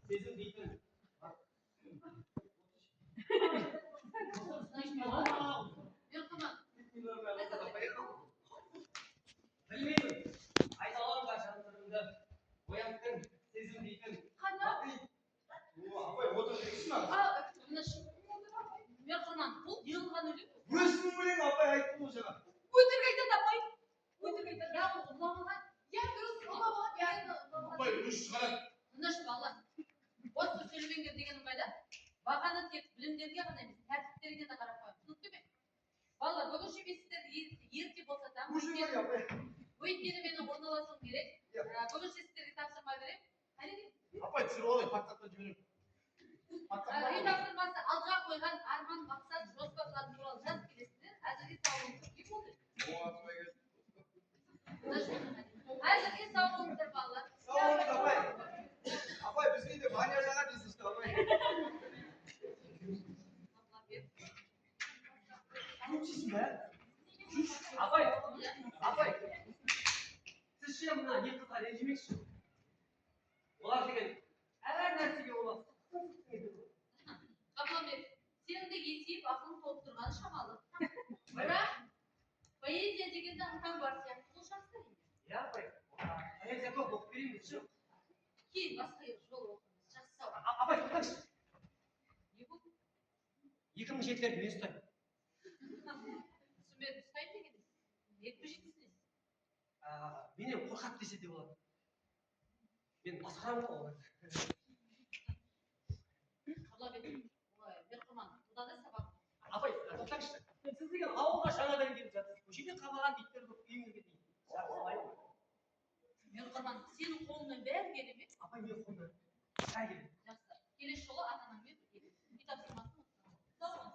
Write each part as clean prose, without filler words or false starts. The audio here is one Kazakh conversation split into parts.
сезім дейтін білмеймін, айта аламын ба жандырымды ояттың сезім дейтін апай отыр дейсің ау. Мерқұрман, бұл жығылған өлең. Өзінің өлең апай айттым ғой жаңа. Өтірік айтады апай. Өтірік айтады. Я ұламаған. Я дұрыс ұламаған. Апай өз шығарады. Тыныш бала. Осы сөйлемеңдер дегенім қайда? Бағаны тек білімдерге ғана емес, тәртіптерге де қарап қоямын. Түсінікті ме? Балалар, бүгінше мен сіздерді ерте босатамын. Өйткені менің орналасуым керек. Бүгінше сіздерге тапсырма беремін. Апай түсіріп алайын, паттатпай жіберемін. Үй тапсырмасы алдыға қойған арман, мақсат, жоспарларын туралы жазып келесіздер. Әзірге сау болыңыздар. Әзірге сау болыңыздар балалар. Сау болыңыз апай. Апай бізге де Ваня жаңа дейсіз апай. көмсейсің бе? Апай, сіз ше мына екі қызға ренжімекші. Олар деген әр нәрсеге олар. Қабылбек, сенің де есейіп ақылың толып тұрғаны шамалы. Бірақ поэзия дегенде ынтаң бар сияқты бұл шақта. Иә, апай. Поэзия көп оқып берейін десе. Кейін басқа жол оқыңыз. Жақсы сау. Апай, тоқтаңызшы. Не болды? 2007-лерді мен ұстаймын. Түсінбедім, ұстайын дегенде. Екпе-жекпесінесіз. Менен қорқады десе де болады. Мен басқарамын ғой олар. Қабылбек, Мерқұрман, бұдан да сабақ. Апай, тоқтаңызшы. Сіз деген ауылға жаңадан келіп жатырсыз. Көшеде қамаған иттер көп үйіңізге дейін. Мерқұрман, сенің қолыңнан бәрі келе ме? Апай, мен қолымнан бәрі келеді. Жақсы. Келесі жолы ата-анаңмен бірге үй тапсырмасын ұмытпа. Сау бол.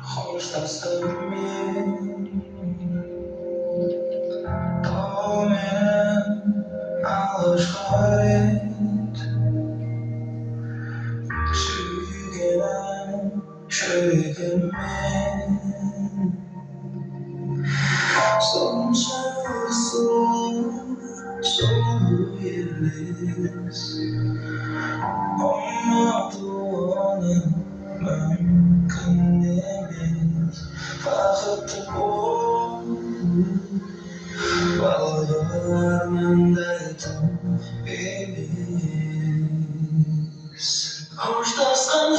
Hoştasın Doğmayan alışkayet Şüygenen Sonsuz yerliyiz Ama duanın mümkün değil Fakat bu Bağlarından biz Hoştasın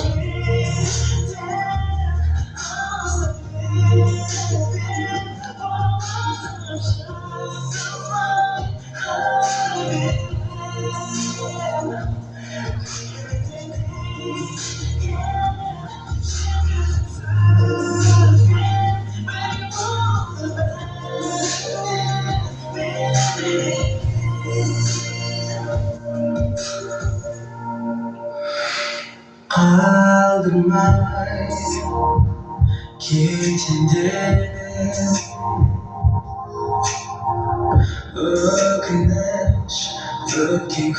Aldırmay Gecinde Güneş Öpkin